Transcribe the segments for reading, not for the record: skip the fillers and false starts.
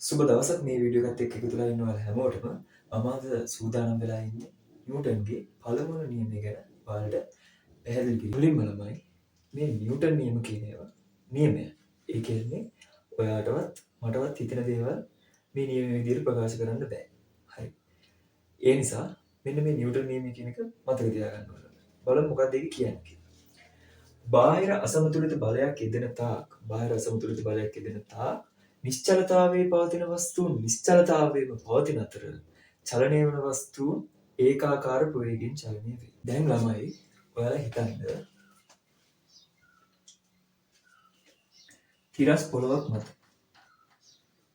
සුබ දවසක් මේ වීඩියෝ එකත් එක්ක එකතු වෙලා ඉන්න ඔයාලා හැමෝටම මම අද සූදානම් වෙලා ඉන්නේ නිව්ටන්ගේ පළමුවන නියමය ගැන ඔයාලට පැහැදිලි කිරීම. මුලින්ම ළමයි මේ නිව්ටන් නියම කියන ඒවා නියමය. ඒ කියන්නේ ඔයාටවත් මටවත් හිතෙන දේවල් මේ නියම විදිහට ප්‍රකාශ කරන්න බෑ. හරි. ඒ නිසා මෙන්න මේ නිව්ටන් නියමය කියන එක මතක තියාගන්න ඕනේ. බලමු මොකක්ද ඒක කියන්නේ කියලා. බාහිර අසමතුලිත බලයක් යෙදෙන තාක් නිශ්චලතාවයේ පවතින වස්තුන් නිශ්චලතාවයේම පවතින අතර චලනය වන වස්තුන් ඒකාකාර ප්‍රවේගයෙන් චලනය වේ. දැන් ළමයි ඔයාලා හිතන්න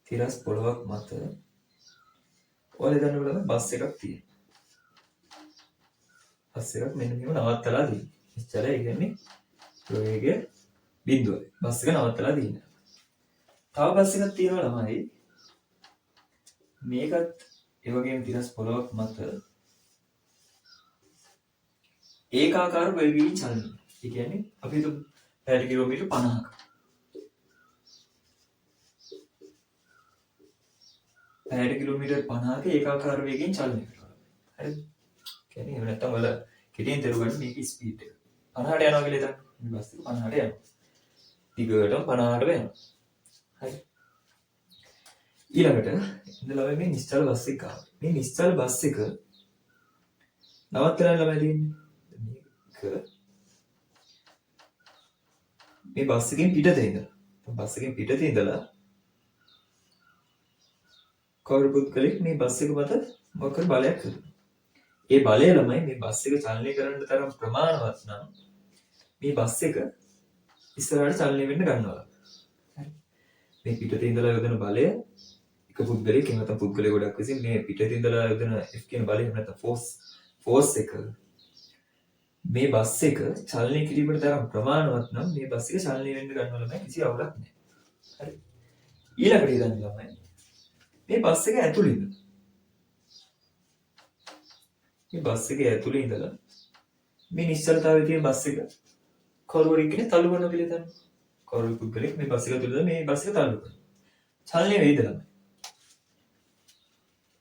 තිරස් පොළොවක් මත ඔයාලා දන්න බලන්න බස් එකක් තියෙනවා. බස් එකක් මෙන්න මෙහෙම නවත්තලා තියෙනවා. නිශ්චලය කියන්නේ ප්‍රවේගය බිඳුව. බස් එක නවත්තලා තියෙනවා. තව බස් එකක් තියෙනවා ළමයි. මේකත් ඒ වගේම තිරස් පොළොවක් මත ඒකාකාර ප්‍රවේගයෙන් චලනය. ඒ කියන්නේ අපි හිතමු පැයට කිලෝමීටර් 50ක. පැයට කිලෝමීටර් 50ක ඒකාකාර වේගයෙන් චලනය කරනවා. හරිද? කියන්නේ එහෙම නැත්නම් වල කෙටියෙන් තේරුම් ගන්න මේක ස්පීඩ් එක. 50ට යනවා කියලා හිතන්න. මේ බස් එක 50ට යනවා. දිගටම 50ට යනවා. හරි. ඊළඟට ඉඳලා මේ නිශ්චල බස් එක ආවා. මේ නිශ්චල බස් එක නවත්තලා ළමයි දෙන්නේ. මේ බස් එකෙන් පිටතේ ඉඳලා. බස් එකෙන් පිටතේ ඉඳලා කවුරු පුද්ගලෙක් මේ බස් එක මත මොකක් කර බලයක් කරනවා. ඒ බලය ළමයි මේ බස් එක චලනය කරන්න තරම් ප්‍රමාණවත් නම් මේ බස් එක ඉස්සරහට චලනය වෙන්න ගන්නවා. හරි. මේ පිටතේ ඉඳලා යොදන බලය එක පුද්ගලයෙක් එහෙම නැත්නම් පුද්ගලයෙක් ගොඩක් විසින් මේ පිටතේ ඉඳලා යොදන F කියන බලය එහෙම නැත්නම් ෆෝස් එක මේ බස් එක චලනය කිරීමට තරම් ප්‍රමාණවත් නම් මේ බස් එක චලනය වෙන්න ගන්නවා ළමයි කිසි අවුලක් නැහැ. හරි. ඊළඟට ඉඳන් ළමයි මේ බස් එක ඇතුළේ ඉඳලා මේ නිශ්චලතාවයේ තියෙන බස් එක කවුරුහරි කෙනෙක් තල්ලු කරනවා කියලා හිතන්න. කවුරු පුද්ගලෙක් මේ බස් එක ඇතුළේ මේ බස් එක තල්ලු කරනවා. චලනය වෙයිද ළමයි?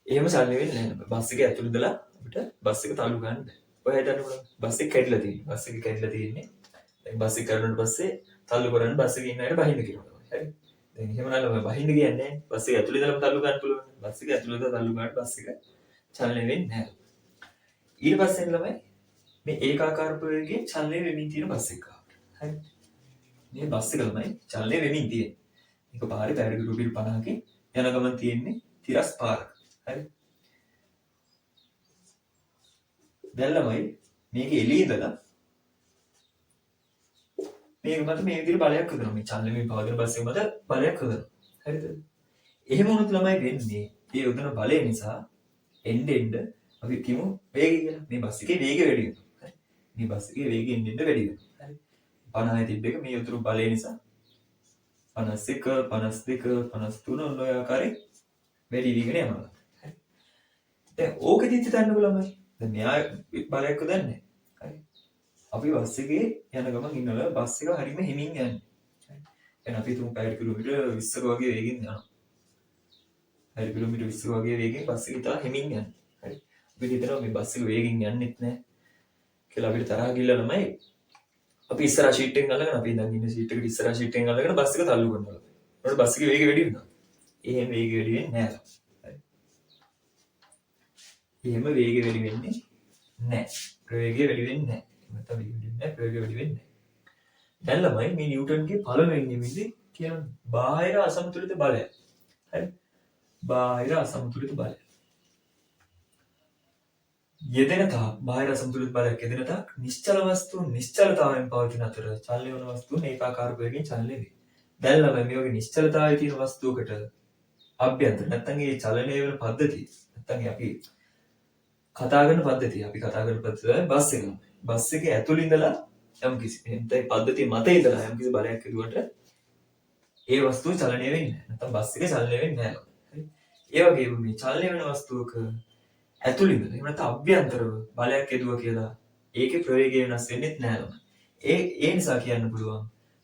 එහෙම චලනය වෙන්නේ නැහැ. බස් එක ඇතුළේ ඉඳලා අපිට බස් එක තල්ලු ගන්න බෑ. ඔය හිතන්න බලන්න. බස් එක කැඩිලා තියෙන්නේ. දැන් බස් එක කරනකොට පස්සේ තල්ලු කරන්න බස් එකේ ඉන්න අයට බහින්න කියනවා. හරි. දැන් එහෙම නම් බහින්න කියන්නේ නැහැ. බස් එක ඇතුළේ ඉඳලාම තල්ලු ගන්න පුළුවන්. බස් එක ඇතුළේ ඉඳලා තල්ලු ගන්නට බස් එක චලනය වෙන්නේ නැහැ. ඊට පස්සේ ළමයි මේ ඒකාකාර ප්‍රවේගයෙන් චලනය වෙමින් තියෙන බස් එකක්. හරි. මේ බස් එක ළමයි චලනය වෙමින් තියෙන්නේ. මේක පාරේ පැයට කිලෝමීටර් 50කින් යන ගමන් තියෙන්නේ තිරස් පාරක. හරි. දැන් ළමයි මේක එළියේ ඉඳලා මේක මත මේ විදිහට බලයක් හදනවා. මේ චලනයෙන් පවතින බස් එක මත බලයක් හදනවා. හරිද? එහෙම වුණොත් ළමයි වෙන්නේ මේ යොදන බලය නිසා එන්න අපි කියමු වේගය කියලා. මේ බස් එකේ වේගය වැඩි වෙනවා. හරි. මේ බස් එකේ වේගය එන්න වැඩි වෙනවා. හරි. 50 තිබ්බ එක මේ යොදන බලය නිසා 51 52 53 ඔන්න ඔය ආකාරයෙන් වැඩි වීගෙන යනවා. හරි. දැන් ඕකෙදිත් හිතන්නකො ළමයි. දැන් මෙයා බලයක් හදන්නේ. හරි. අපි බස් එකේ යන ගමන් ඉන්නවල බස් එක හරියම හිමින් යන්නේ. හරි. දැන් අපි තුන් පැය කිලෝමීටර් 20ක වගේ වේගෙන් යනවා. පැය කිලෝමීටර් 20ක වගේ වේගෙන් බස් එක ඉතා හිමින් යන්නේ. හරි. අපි හිතනවා මේ බස් එක වේගෙන් යන්නෙත් නැහැ කියලා අපිට තරහ ගිල්ල ළමයි. අපි ඉස්සරහා ෂීට් එකෙන් අල්ලගෙන අපි ඉඳන් ඉන්න ෂීට් එකට ඉස්සරහා ෂීට් එකෙන් අල්ලගෙන බස් එක තල්ලු කරනවා. ඒකට බස් එකේ වේගය වැඩි වෙනවා. එහෙම වේගය වැඩි වෙන්නේ නැහැ. හරි. එහෙම වේගය වැඩි වෙන්නේ නැහැ. ප්‍රවේගය වැඩි වෙන්නේ නැහැ. නැත්නම් වේගය වැඩි වෙන්නේ නැහැ. ප්‍රවේගය වැඩි වෙන්නේ නැහැ. දැන් ළමයි මේ නිව්ටන්ගේ පළවෙනි නියමෙදි කියන බාහිර අසමතුලිත බලය. හරි. බාහිර අසමතුලිත බලය. යෙදෙන තාක් බාහිර අසමතුලිත බලයක් යෙදෙන තාක් නිශ්චල වස්තුන් නිශ්චලතාවයෙන් පවතින අතර චලනය වන වස්තුන් ඒකාකාර ප්‍රවේගයෙන් චලනය වේ. දැන් ළමයි මේ වගේ නිශ්චලතාවයේ තියෙන වස්තුවකට අභ්‍යන්තර නැත්නම් ඒ චලනය වෙන පද්ධතිය නැත්නම් අපි කතා කරන පද්ධතිය තමයි බස් එක. බස් එකේ ඇතුළේ ඉඳලා යම් කිසි එතේ පද්ධතිය මත ඉඳලා යම් කිසි බලයක් හදුවට ඒ වස්තුව චලනය වෙන්නේ නැහැ. නැත්නම් බස් එක චලනය වෙන්නේ නැහැ. හරි. ඒ වගේම මේ චලනය වෙන වස්තුවක ඇතුළේ ඉඳලා එහෙම නැත්නම් අභ්‍යන්තරව බලයක් හදුවා කියලා ඒකේ ප්‍රවේගය වෙනස් වෙන්නේ නැහැ. ඒ නිසා කියන්න පුළුවන්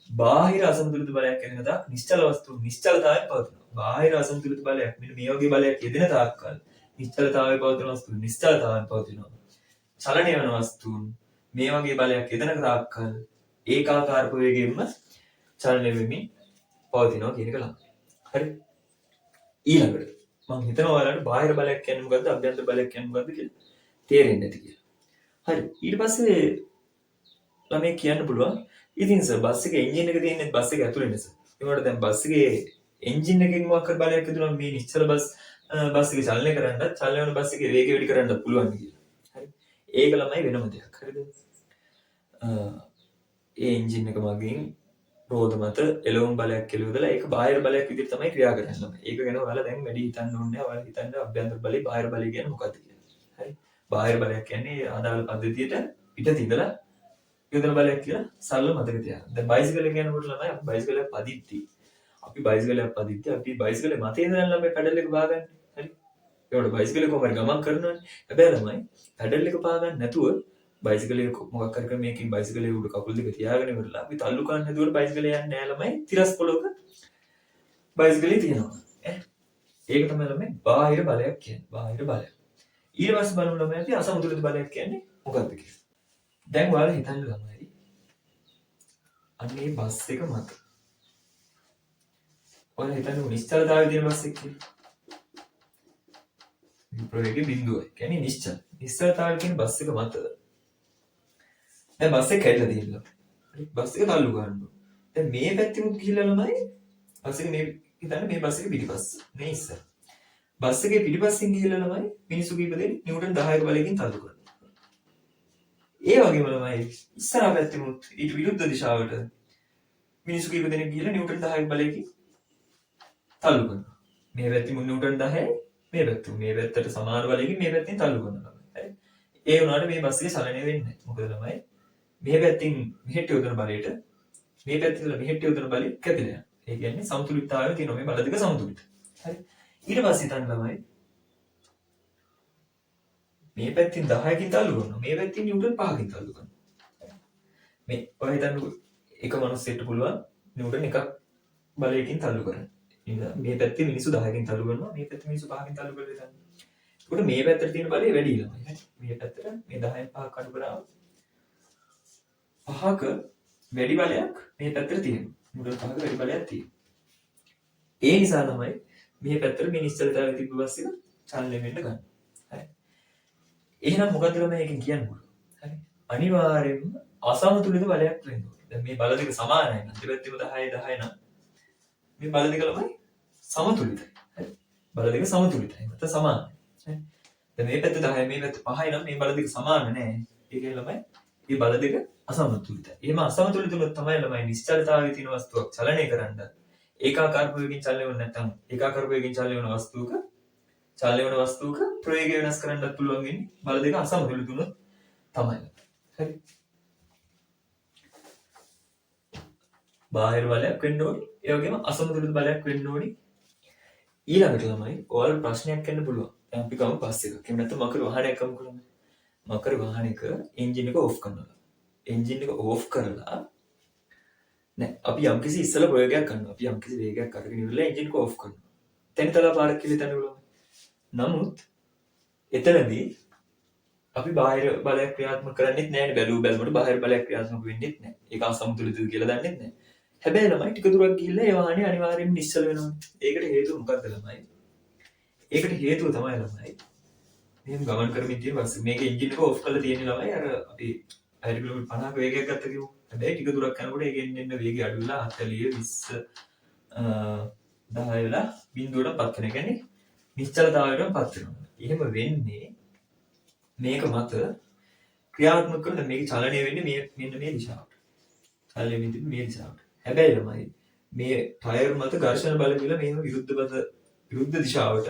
බාහිර අසමතුලිත බලයක් එන තාක් නිශ්චල වස්තු නිශ්චලතාවයෙන් පවතිනවා. බාහිර අසමතුලිත බලයක් මෙන්න මේ වගේ බලයක් යෙදෙන තාක්කල් නිශ්චලතාවයේ පවතින වස්තු නිශ්චලතාවයෙන් පවතිනවා. චලනය වන වස්තුන් මේ වගේ බලයක් යෙදෙන තාක්කල් ඒකාකාර ප්‍රවේගයෙන්ම චලනය වෙමින් පවතිනවා කියන එක ළඟ. හරි. ඊළඟට මම හිතනවා ඔයාලට බාහිර බලයක් කියන්නේ මොකද්ද අභ්‍යන්තර බලයක් කියන්නේ මොකද්ද කියලා තේරෙන්නේ නැති කියලා. හරි. ඊට පස්සේ ළමයි කියන්න පුළුවන් ඉතින් සර් බස් එකේ එන්ජින් එක තියෙන්නේ බස් එක ඇතුලේ නේ සර්. ඒකට දැන් බස් එකේ එන්ජින් එකකින් මොකක් හරි බලයක් ඇතුළම මේ නිශ්චල බස් එක චලනය කරන්නත් චලනය වෙන බස් එකේ වේගය වැඩි කරන්නත් පුළුවන් කියලා. හරි. ඒක ළමයි වෙනම දෙයක්. හරිද? ඒ එන්ජින් එක මගින් රෝද මත එළවුම් බලයක් කෙලවදලා ඒක බාහිර බලයක් විදිහට තමයි ක්‍රියා කරන්නේ. ඒක ගැන ඔයාලා දැන් වැඩි හිතන්න ඕනේ නැහැ. ඔයාලා හිතන්න අභ්‍යන්තර බලය බාහිර බලය කියන්නේ මොකක්ද කියලා. හරි. බාහිර බලයක් කියන්නේ ආදාළ පද්ධතියට පිටත ඉඳලා යොදන බලයක් කියලා සරල මතක තියාගන්න. දැන් බයිසිකල් එක යනකොට ළමයි අපි බයිසිකලයක් පදිද්දී අපි බයිසිකලේ මතේ ඉඳන් ළමයි පැඩල් එක පාගන්නේ. හරි. ඒකට බයිසිකලේ කොහමද ගමන් කරනවනේ. හැබැයි ළමයි පැඩල් එක පාගන්න නැතුව බයිසිකලේ මොකක් හරි මේකෙන් බයිසිකලේ උඩ කකුල් දෙක තියාගෙන ඉවරලා අපි තල්ලු කරන්න හදුවට බයිසිකලේ යන්නේ නැහැ ළමයි. තිරස් පොළොක බයිසිකලේ තියෙනවා. ඒක තමයි ළමයි බාහිර බලයක් කියන්නේ. බාහිර බලයක්. ඊට පස්සේ බලමු ළමයි අපි අසමතුලිත බලයක් කියන්නේ මොකක්ද කියලා. දැන් ඔයාලා හිතන්න ළමයි අන්නේ බස් එක මත ඔයාලා හිතන්න නිශ්චලතාවයේ තියෙන බස් එක කියලා. ප්‍රවේගයේ බිඳුවයි. කියන්නේ නිශ්චලතාවයේ තියෙන බස් එක මත දැන් බස් එක කැඩලා තියෙනවා. හරි බස් එක තල්ලු ගන්නවා. දැන් මේ පැත්තෙමුත් ගිහිල්ලා ළමයි බස් එක මේ හිතන්න මේ බස් එක පිටිපස්ස මේ ඉස්සර. බස් එකේ පිටිපස්සෙන් ගිහිල්ලා ළමයි මිනිස්සු කීප දෙනෙක් නිව්ටන් 10ක බලයකින් තල්ලු කරනවා. ඒ වගේම ළමයි ඉස්සරහ පැත්තෙමුත් ඊට විරුද්ධ දිශාවට මිනිස්සු කීප දෙනෙක් ගිහිල්ලා නිව්ටන් 10ක බලයකින් තල්ලු කරනවා. මේ පැත්තෙමුත් නිව්ටන් 10යි මේ පැත්තට සමාන බලයකින් මේ පැත්තෙන් තල්ලු කරනවා. හරි. ඒ වුණාට මේ බස් එකේ චලනය වෙන්නේ නැහැ. මොකද ළමයි මේ පැත්තෙන් මෙහෙට යොදන බලයට මේ පැත්තට මෙහෙට යොදන බලය කැපිලා යනවා. ඒ කියන්නේ සමතුලිතතාවය තියෙනවා මේ බල දෙක සමතුලිත. හරි. ඊට පස්සේ හිතන්න ළමයි මේ පැත්තෙන් 10කින් තල්ලු කරනවා. මේ පැත්තෙන් නිව්ටන් 5කින් තල්ලු කරනවා. මේ ඔය හිතන්න එක මනුස්සයෙක්ට පුළුවන් නිව්ටන් එකක් බලයකින් තල්ලු කරන්න. මේ පැත්තේ මිනිස්සු 10කින් තල්ලු කරනවා. මේ පැත්තේ මිනිස්සු 5කින් තල්ලු කරලා හිතන්න. ඒකට මේ පැත්තට තියෙන බලය වැඩි ළමයි. හරි. මේ පැත්තට මේ 10න් 5ක් අඩු කරාම 5ක වැඩි බලයක් මේ පැත්තට තියෙනවා. නිව්ටන් 5ක වැඩි බලයක් තියෙනවා. ඒ නිසා තමයි මේ පැත්තට මේ නිශ්චලතාවය තිබ්බ බස් එක චලනය වෙන්න ගන්න. හරි. එහෙනම් මොකද ළමයි මේකෙන් කියන්නේ? හරි. අනිවාර්යයෙන්ම අසමතුලිත බලයක් වෙන්න ඕනේ. දැන් මේ බල දෙක සමානයි නම් දෙපැත්තෙම 10 10 නම් මේ බල දෙක ළමයි සමතුලිතයි. හරි. බල දෙක සමතුලිතයි. නැත්නම් සමානයි. හරි. දැන් මේ පැත්ත 10 මේ පැත්ත 5යි නම් මේ බල දෙක සමාන නෑ. ඒ කියන්නේ ළමයි මේ බල දෙක අසමතුලිතයි. එහෙම අසමතුලිත වුණොත් තමයි ළමයි නිශ්චලතාවයේ තියෙන වස්තුවක් චලනය කරන්න ඒකාකාර ප්‍රවේගයෙන් චලනය වෙන්නේ නැත්නම් ඒකාකාර ප්‍රවේගයෙන් චලනය වෙන වස්තුවක ප්‍රවේගය වෙනස් කරන්නත් පුළුවන් වෙන්නේ බල දෙක අසමතුලිත වුණොත් තමයි. හරි. බාහිර බලයක් වෙන්න ඕනි. ඒ වගේම අසමතුලිත බලයක් වෙන්න ඕනි. ඊළඟට ළමයි ඔයාලට ප්‍රශ්නයක් එන්න පුළුවන්. දැන් අපි ගමු බස් එකක්. එහෙම නැත්නම් මකර වාහනයක් ගමුකෝ ළමයි. මකර වාහනයක එන්ජින් එක ඕෆ් කරනවා. එන්ජින් එක ඕෆ් කරලා නෑ අපි යම්කිසි ඉස්සලා ප්‍රයෝගයක් කරනවා. අපි යම්කිසි වේගයක් අරගෙන ඉවරලා එන්ජින් එක ඕෆ් කරනවා. තැනිතලා පාරක් කියලා හිතන්න පුළුවන්. නමුත් එතනදී අපි බාහිර බලයක් ක්‍රියාත්මක කරන්නේත් නැහැ. බැලුමට බාහිර බලයක් ක්‍රියාත්මක වෙන්නේත් නැහැ. ඒක අසමතුලිතද කියලා දන්නෙත් නැහැ. හැබැයි ළමයි ටික දුරක් ගිහිල්ලා ඒ වාහනේ අනිවාර්යයෙන්ම නිශ්චල වෙනවා. ඒකට හේතුව මොකක්ද ළමයි? ඒකට හේතුව තමයි ළමයි මෙහෙම ගමන් කරමින් තියෙන බස් මේක එන්ජින් එක ඕෆ් කරලා තියෙන ළමයි අර අපි 60 කිලෝමීටර් 50ක වේගයක් ගත්ත කිව්වෝ. හැබැයි ටික දුරක් යනකොට ඒකෙන් එන්න වේගය අඩු වෙලා 40 20 10 වෙලා බිඳුවටපත් වෙනවා. ඒ කියන්නේ නිශ්චලතාවයටපත් වෙනවා. එහෙම වෙන්නේ මේක මත ක්‍රියාත්මක කරන මේක චලනය වෙන්නේ මෙන්න මේ දිශාවට. චලනය වෙන්නේ මේ දිශාවට. හැබැයි ළමයි මේ ටයර් මත ඝර්ෂණ බල කියලා මේව විරුද්ධ දිශාවට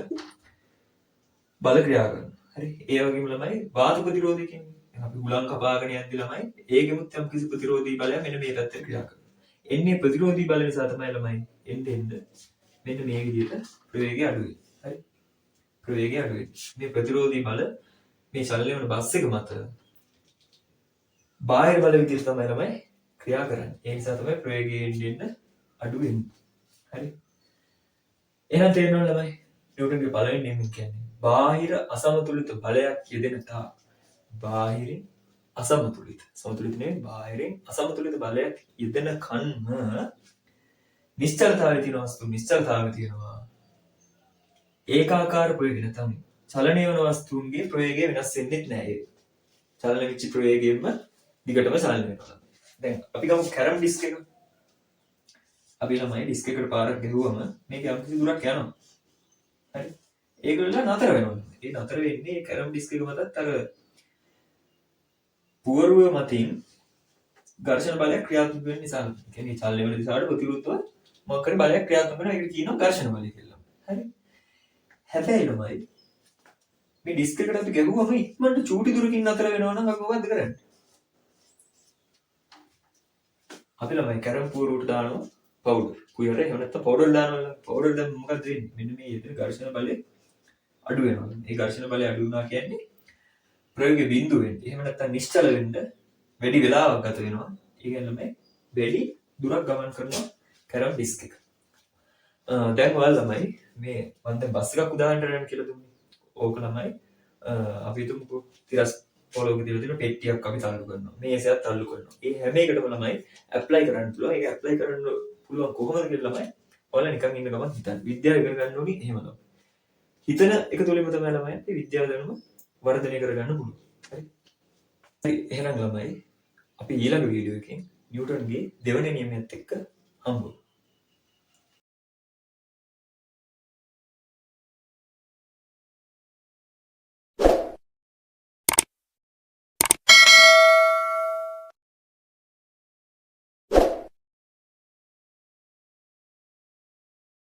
බල ක්‍රියා කරනවා. හරි. ඒ වගේම ළමයි වාත ප්‍රතිරෝධය කියන්නේ අපි හුලං කපාගෙන යද්දි ළමයි ඒකෙමුත් යම් කිසි ප්‍රතිරෝධී බලයක් මෙන්න මේ පැත්තට ක්‍රියා කරනවා. එන්නේ ප්‍රතිරෝධී බල නිසා තමයි ළමයි එන්න මෙන්න මේ විදිහට ප්‍රවේගය අඩු වෙන්නේ. හරි. ප්‍රවේගය අඩු වෙන්නේ. මේ ප්‍රතිරෝධී බල මේ චලනය වන බස් එක මත බාහිර බල විදිහට තමයි ළමයි ක්‍රියා කරන්නේ. ඒ නිසා තමයි ප්‍රවේගයේ එන්න අඩු වෙන්නේ. හරි. එහෙනම් තේරෙනවද ළමයි? නිව්ටන්ගේ පළවෙනි නියමය කියන්නේ බාහිර අසමතුලිත බලයක් යෙදෙන තාක් බාහිරින් අසමතුලිත සමතුලිත නෙවෙයි බාහිරින් අසමතුලිත බලයක් යෙදෙන කන්ම නිශ්චලතාවයේ තියෙන වස්තු නිශ්චලතාවයේ තියෙනවා. ඒකාකාර ප්‍රවේගය තමයි. චලනය වන වස්තුන්ගේ ප්‍රවේගය වෙනස් වෙන්නේ නැහැ. චලන වෙච්ච ප්‍රවේගයෙන්ම දිගටම චලනය වෙනවා. දැන් අපි ගමු කැරම් ඩිස්ක් එක. අපි ළමයි ඩිස්ක් එකට පාරක් ගහුවම මේක යම් කිසි දුරක් යනවා. හරි. ඒකවල නතර වෙනවා. ඒ නතර වෙන්නේ කැරම් ඩිස්ක් එක මතත් අර පුවරුව මතින් ඝර්ෂණ බලයක් ක්‍රියාත්මක වෙන නිසා. ඒ කියන්නේ චලනය වෙන දිශාවට ප්‍රතිවිරුද්ධව මොකක් හරි බලයක් ක්‍රියාත්මක වෙනවා. ඒකට කියනවා ඝර්ෂණ බලය කියලා. හරි. හැබැයි ළමයි මේ ඩිස්ක් එකට අපි ගැහුවම ඉක්මනට චූටි දුරකින් නතර වෙනවා නම් අපි මොකද්ද කරන්නේ? අපි ළමයි කැරම් පුවරුවට දානවා පවුඩර්. කුයර එහෙම නැත්නම් පවුඩර් දානවා. පවුඩර් දැන් මොකද වෙන්නේ? මෙන්න මේ යෙදෙන ඝර්ෂණ බලය අඩු වෙනවා. මේ ඝර්ෂණ බලය අඩු වුණා කියන්නේ ප්‍රයෝග බිඳුව වෙන්නේ. එහෙම නැත්නම් නිශ්චල වෙන්න වැඩි වෙලාවක් ගත වෙනවා. ඒ කියන්නේ ළමයි වැඩි දුරක් ගමන් කරනවා කැරම් ඩිස්ක් එක. දැන් ඔයාලා ළමයි මේ මම දැන් බස් එකක් උදාහරණයක් කියලා දුන්නේ. ඕක ළමයි අපි හිතමුකෝ තිරස් පොළොවක තියලා තියෙන පෙට්ටියක් අපි තල්ලු කරනවා. මේසයක් තල්ලු කරනවා. ඒ හැම එකටම ළමයි ඇප්ලයි කරන්න පුළුවන්. ඒක ඇප්ලයි කරන්න පුළුවන් කොහොමද කියලා ළමයි ඔයාලා නිකන් ඉන්න ගමන් හිතන්න. විද්‍යාව ඉගෙන ගන්න ඕනි එහෙම තමයි. හිතන එක තුලින්ම තමයි ළමයි අපි විද්‍යාව දැනුම වර්ධනය කරගන්න පුළුවන්. හරි. හරි එහෙනම් ළමයි අපි ඊළඟ වීඩියෝ එකෙන් නිව්ටන්ගේ දෙවෙනි නියමයත් එක්ක හම්බුමු.